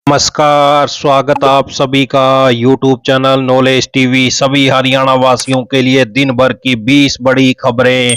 नमस्कार, स्वागत आप सभी का यूट्यूब चैनल नॉलेज टीवी। सभी हरियाणा वासियों के लिए दिन भर की 20 बड़ी खबरें,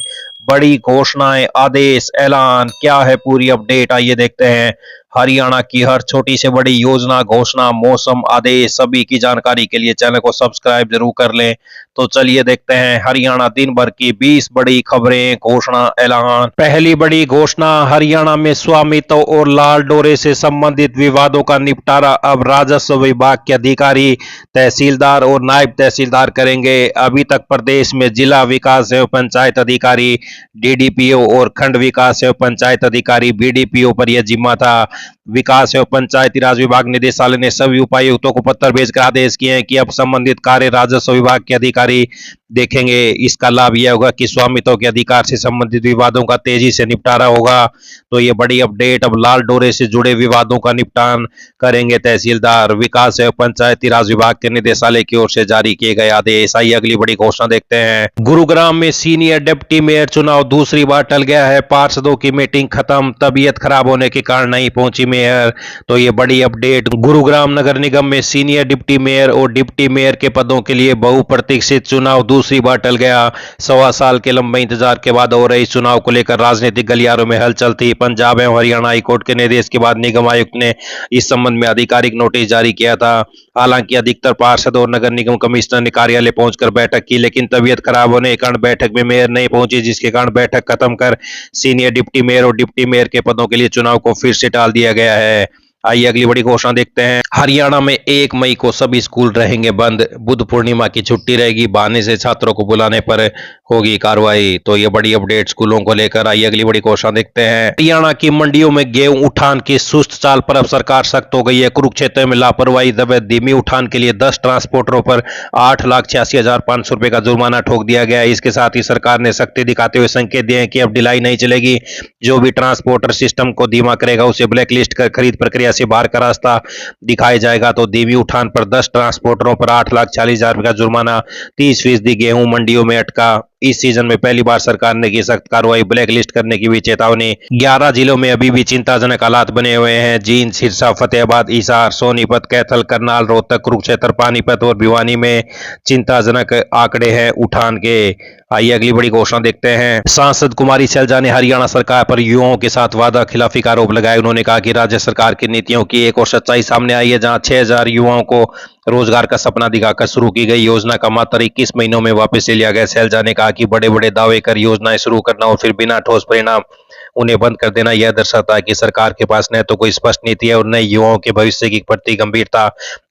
बड़ी घोषणाएं, आदेश, ऐलान, क्या है पूरी अपडेट, आइए देखते हैं। हरियाणा की हर छोटी से बड़ी योजना, घोषणा, मौसम, आदेश, सभी की जानकारी के लिए चैनल को सब्सक्राइब जरूर कर लें। तो चलिए देखते हैं हरियाणा दिन भर की 20 बड़ी खबरें, घोषणा, ऐलान। पहली बड़ी घोषणा, हरियाणा में स्वामित्व और लाल डोरे से संबंधित विवादों का निपटारा अब राजस्व विभाग के अधिकारी, तहसीलदार और नायब तहसीलदार करेंगे। अभी तक प्रदेश में जिला विकास एवं पंचायत अधिकारी, डीडीपीओ और खंड विकास एवं पंचायत अधिकारी, बीडीपीओ पर यह जिम्मा था। विकास एवं पंचायती राज विभाग निदेशालय ने सभी उपायुक्तों को पत्र भेजकर आदेश किए हैं कि अब संबंधित कार्य राजस्व विभाग के अधिकारी देखेंगे। इसका लाभ यह होगा कि स्वामित्व के अधिकार से संबंधित विवादों का तेजी से निपटारा होगा। तो ये बड़ी अपडेट, अब लाल डोरे से जुड़े विवादों का निपटान करेंगे तहसीलदार। विकास एवं पंचायती राज विभाग के निदेशालय की ओर से जारी किए गए आदेश। आइए अगली बड़ी घोषणा देखते हैं। गुरुग्राम में सीनियर डिप्टी मेयर चुनाव दूसरी बार टल गया है। पार्षदों की मीटिंग खत्म, तबीयत खराब होने के कारण नहीं पहुंची मेयर। तो ये बड़ी अपडेट, गुरुग्राम नगर निगम में सीनियर डिप्टी मेयर और डिप्टी मेयर के पदों के लिए बहुप्रतीक्षित चुनाव दूसरी बार टल गया। 1.25 साल के लंबे इंतजार के बाद हो रहे इस चुनाव को लेकर राजनीतिक गलियारों में हलचल थी। पंजाब एवं हरियाणा हाईकोर्ट के निर्देश के बाद निगम आयुक्त ने इस संबंध में आधिकारिक नोटिस जारी किया था। हालांकि अधिकतर पार्षद और नगर निगम कमिश्नर ने कार्यालय पहुंचकर बैठक की, लेकिन तबीयत खराब होने के कारण बैठक में मेयर नहीं पहुंची, जिसके कारण बैठक खत्म कर सीनियर डिप्टी मेयर और डिप्टी मेयर के पदों के लिए चुनाव को फिर से टाल दिया गया है। आइए अगली बड़ी घोषणा देखते हैं। हरियाणा में 1 मई को सभी स्कूल रहेंगे बंद। बुध पूर्णिमा की छुट्टी रहेगी, बहाने से छात्रों को बुलाने पर होगी कार्रवाई। तो ये बड़ी अपडेट स्कूलों को लेकर। आइए अगली बड़ी घोषणा देखते हैं। हरियाणा की मंडियों में गेहूं उठान की सुस्त चाल पर अब सरकार सख्त हो गई है। कुरुक्षेत्र में लापरवाही दबे धीमी उठान के लिए 10 ट्रांसपोर्टरों पर 8,86,500 रुपए का जुर्माना ठोक दिया गया है। इसके साथ ही सरकार ने सख्ती दिखाते हुए संकेत दिए हैं कि अब ढिलाई नहीं चलेगी। जो भी ट्रांसपोर्टर सिस्टम को धीमा करेगा उसे ब्लैकलिस्ट कर खरीद प्रक्रिया से बाहर का रास्ता दिखाया जाएगा। तो धीमी उठान पर 10 ट्रांसपोर्टरों पर 8,40,000 का जुर्माना, 30% गेहूं मंडियों में अटका। इस सीजन में पहली बार सरकार ने की सख्त कार्रवाई, ब्लैक लिस्ट करने की भी चेतावनी। 11 जिलों में अभी भी चिंताजनक हालात बने हुए हैं। जींद, सिरसा, फतेहाबाद, हिसार, सोनीपत, कैथल, करनाल, रोहतक, कुरुक्षेत्र, पानीपत और भिवानी में चिंताजनक आंकड़े हैं उठान के। आइए अगली बड़ी घोषणा देखते हैं। सांसद कुमारी सैलजा ने हरियाणा सरकार पर युवाओं के साथ वादा खिलाफी का आरोप लगाया। उन्होंने कहा कि राज्य सरकार की नीतियों की एक और सच्चाई सामने आई है, जहां 6,000 युवाओं को रोजगार का सपना दिखाकर शुरू की गई योजना का मात्र 21 महीनों में वापस ले लिया गया। सैलजा ने कहा कि बड़े बड़े दावे कर योजनाएं शुरू करना और फिर बिना ठोस परिणाम उन्हें बंद कर देना यह दर्शाता है कि सरकार के पास न तो कोई स्पष्ट नीति है और न युवाओं के भविष्य की प्रति गंभीरता।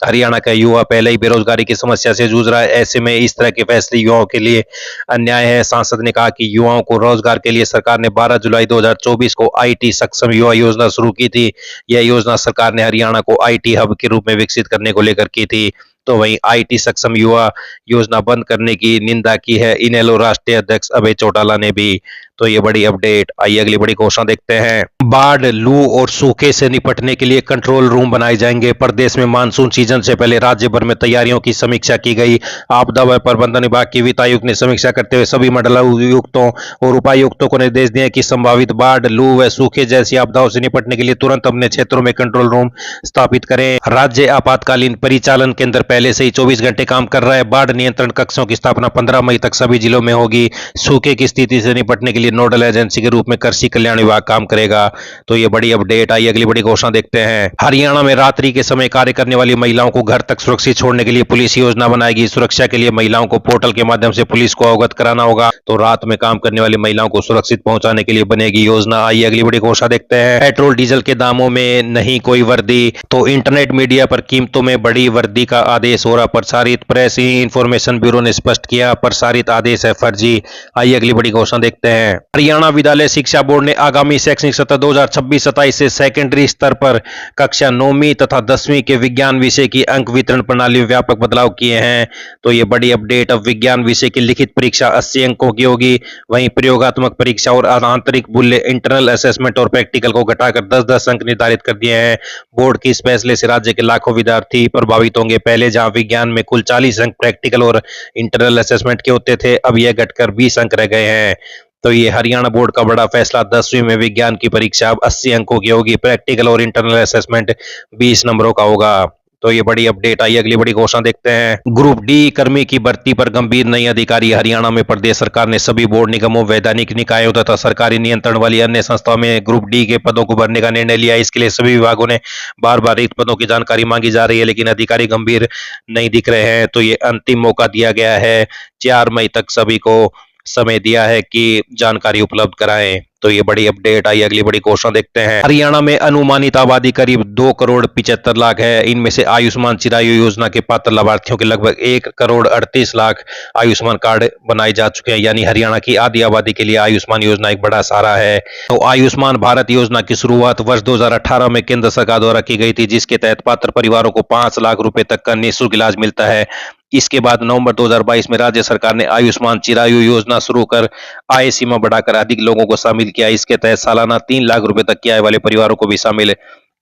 हरियाणा का युवा पहले ही बेरोजगारी की समस्या से जूझ रहा है, ऐसे में इस तरह के फैसले युवाओं के लिए अन्याय है। सांसद ने कहा कि युवाओं को रोजगार के लिए सरकार ने 12 जुलाई 2024 को आईटी सक्षम युवा योजना शुरू की थी। यह योजना सरकार ने हरियाणा को आईटी हब के रूप में विकसित करने को लेकर की थी। तो वहीं आईटी सक्षम युवा योजना बंद करने की निंदा की है इनेलो राष्ट्रीय अध्यक्ष अभय चौटाला ने भी। तो ये बड़ी अपडेट। आइए अगली बड़ी घोषणा देखते हैं। बाढ़, लू और सूखे से निपटने के लिए कंट्रोल रूम बनाए जाएंगे। प्रदेश में मानसून सीजन से पहले राज्य भर में तैयारियों की समीक्षा की गई। आपदा व प्रबंधन विभाग के वित्त आयुक्त ने समीक्षा करते हुए सभी मंडलायुक्तों और उपायुक्तों को निर्देश दिए कि संभावित बाढ़, लू व सूखे जैसी आपदाओं से निपटने के लिए तुरंत अपने क्षेत्रों में कंट्रोल रूम स्थापित करें। राज्य आपातकालीन परिचालन केंद्र पहले से ही 24 घंटे काम कर रहा है। बाढ़ नियंत्रण कक्षों की स्थापना 15 मई तक सभी जिलों में होगी। सूखे की स्थिति से निपटने के लिए नोडल एजेंसी के रूप में कृषि कल्याण विभाग काम करेगा। तो ये बड़ी अपडेट। आई अगली बड़ी घोषणा देखते हैं। हरियाणा में रात्रि के समय कार्य करने वाली महिलाओं को घर तक सुरक्षित छोड़ने के लिए पुलिस योजना बनाएगी। सुरक्षा के लिए महिलाओं को पोर्टल के माध्यम से पुलिस को अवगत कराना होगा। तो रात में काम करने वाली महिलाओं को सुरक्षित पहुंचाने के लिए बनेगी योजना। आई अगली बड़ी घोषणा देखते हैं। पेट्रोल डीजल के दामों में नहीं कोई वृद्धि। तो इंटरनेट मीडिया पर कीमतों में बड़ी वृद्धि का आदेश हो रहा। प्रसारित प्रेस इंफॉर्मेशन ब्यूरो ने स्पष्ट किया, प्रसारित आदेश है फर्जी। आइए अगली बड़ी घोषणा देखते हैं। हरियाणा विद्यालय शिक्षा बोर्ड ने आगामी शैक्षणिक सत्र 2026-27 से सेकेंडरी स्तर पर कक्षा 9वीं तथा 10वीं के विज्ञान विषय की अंक वितरण प्रणाली में व्यापक बदलाव किए हैं। तो ये बड़ी अपडेट। अब विज्ञान विषय की लिखित परीक्षा 80 अंकों की होगी। वहीं प्रयोगात्मक परीक्षा और आंतरिक मूल्य, इंटरनल असेसमेंट और प्रैक्टिकल को घटाकर 10-10 अंक निर्धारित कर दिए हैं। बोर्ड के इस फैसले से राज्य के लाखों विद्यार्थी प्रभावित होंगे। पहले जहां विज्ञान में कुल 40 अंक प्रैक्टिकल और इंटरनल असेसमेंट के होते थे, अब यह घटकर 20 अंक रह गए हैं। तो ये हरियाणा बोर्ड का बड़ा फैसला, 10वीं में विज्ञान की परीक्षा अब 80 अंकों की होगी, प्रैक्टिकल और इंटरनल असेसमेंट 20 नंबरों का होगा। तो ये बड़ी अपडेट आई। अगली बड़ी घोषणा देखते हैं। ग्रुप डी कर्मी की भर्ती पर गंभीर नई अधिकारी। हरियाणा में प्रदेश सरकार ने सभी बोर्ड निगमों, वैधानिक निकायों तथा सरकारी नियंत्रण वाली अन्य संस्थाओं में ग्रुप डी के पदों को भरने का निर्णय लिया। इसके लिए सभी विभागों ने बार बार रिक्त पदों की जानकारी मांगी जा रही है, लेकिन अधिकारी गंभीर नहीं दिख रहे हैं। तो ये अंतिम मौका दिया गया है, 4 मई तक सभी को समय दिया है कि जानकारी उपलब्ध कराएं। तो ये बड़ी अपडेट आई। अगली बड़ी घोषणा देखते हैं। हरियाणा में अनुमानित आबादी करीब 2 करोड़ 75 लाख है। इनमें से आयुष्मान चिरायु योजना के पात्र लाभार्थियों के लगभग 1 करोड़ 38 लाख आयुष्मान कार्ड बनाए जा चुके हैं। यानी हरियाणा की आधी आबादी के लिए आयुष्मान योजना एक बड़ा सहारा है। तो आयुष्मान भारत योजना की शुरुआत वर्ष 2018 में केंद्र सरकार द्वारा की गई थी, जिसके तहत पात्र परिवारों को 5 लाख रुपए तक का निःशुल्क इलाज मिलता है। इसके बाद नवंबर 2022 में राज्य सरकार ने आयुष्मान चिरायु योजना शुरू कर आय सीमा बढ़ाकर अधिक लोगों को शामिल किया। इसके तहत सालाना 3 लाख रुपए तक की आय वाले परिवारों को भी शामिल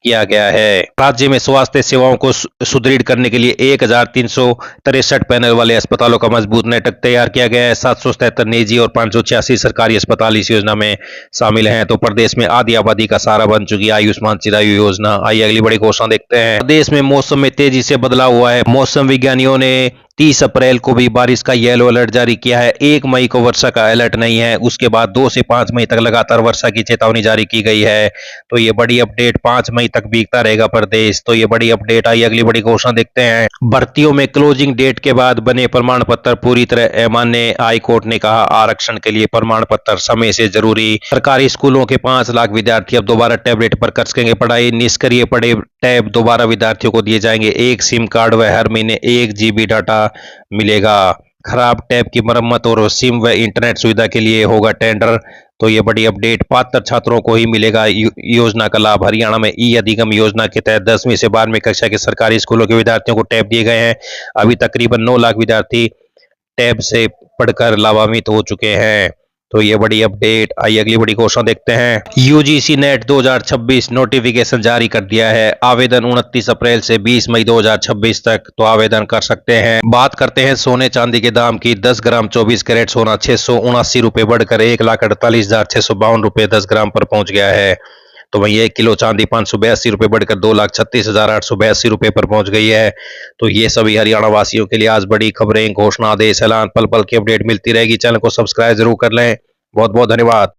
किया गया है। राज्य में स्वास्थ्य सेवाओं को सुदृढ़ करने के लिए 1363 पैनल वाले अस्पतालों का मजबूत नेटवर्क तैयार किया गया है। 777 निजी और 586 सरकारी अस्पताल इस योजना में शामिल हैं। तो प्रदेश में आधी आबादी का सहारा बन चुकी है आयुष्मान चिरायु योजना। आइए अगली बड़ी घोषणा देखते हैं। प्रदेश में मौसम में तेजी से बदलाव हुआ है। मौसम विज्ञानियों ने 30 अप्रैल को भी बारिश का येलो अलर्ट जारी किया है। 1 मई को वर्षा का अलर्ट नहीं है। उसके बाद 2 से 5 मई तक लगातार वर्षा की चेतावनी जारी की गई है। तो ये बड़ी अपडेट, 5 मई तक भीगता रहेगा प्रदेश। तो ये बड़ी अपडेट आई। अगली बड़ी घोषणा देखते हैं। भर्तियों में क्लोजिंग डेट के बाद बने प्रमाण पत्र पूरी तरह अमान्य। हाई कोर्ट ने कहा, आरक्षण के लिए प्रमाण पत्र समय से जरूरी। सरकारी स्कूलों के 5 लाख विद्यार्थी अब दोबारा टैबलेट पर कर सकेंगे पढ़ाई। निष्क्रिय पड़े टैब दोबारा विद्यार्थियों को दिए जाएंगे। 1 सिम कार्ड व हर महीने 1 GB डाटा मिलेगा। खराब टैब की मरम्मत और सिम व इंटरनेट सुविधा के लिए होगा टेंडर। तो ये बड़ी अपडेट, पात्र छात्रों को ही मिलेगा योजना का लाभ। हरियाणा में ई अधिगम योजना के तहत 10वीं से 12वीं कक्षा के सरकारी स्कूलों के विद्यार्थियों को टैब दिए गए हैं। अभी तकरीबन 9 लाख विद्यार्थी टैब से पढ़कर लाभान्वित हो चुके हैं। तो ये बड़ी अपडेट आई। अगली बड़ी घोषणा देखते हैं। यूजीसी नेट 2026 नोटिफिकेशन जारी कर दिया है। आवेदन 29 अप्रैल से 20 मई 2026 तक तो आवेदन कर सकते हैं। बात करते हैं सोने चांदी के दाम की। 10 ग्राम 24 कैरेट सोना 679 रुपए बढ़कर 1,48,652 रुपए 10 ग्राम पर पहुंच गया है। तो वहीं 1 किलो चांदी 582 रुपए बढ़कर 2,36,882 रुपए पर पहुंच गई है। तो ये सभी हरियाणा वासियों के लिए आज बड़ी खबरें, घोषणा, आदेश, ऐलान, पल पल की अपडेट मिलती रहेगी। चैनल को सब्सक्राइब जरूर कर लें। बहुत बहुत धन्यवाद।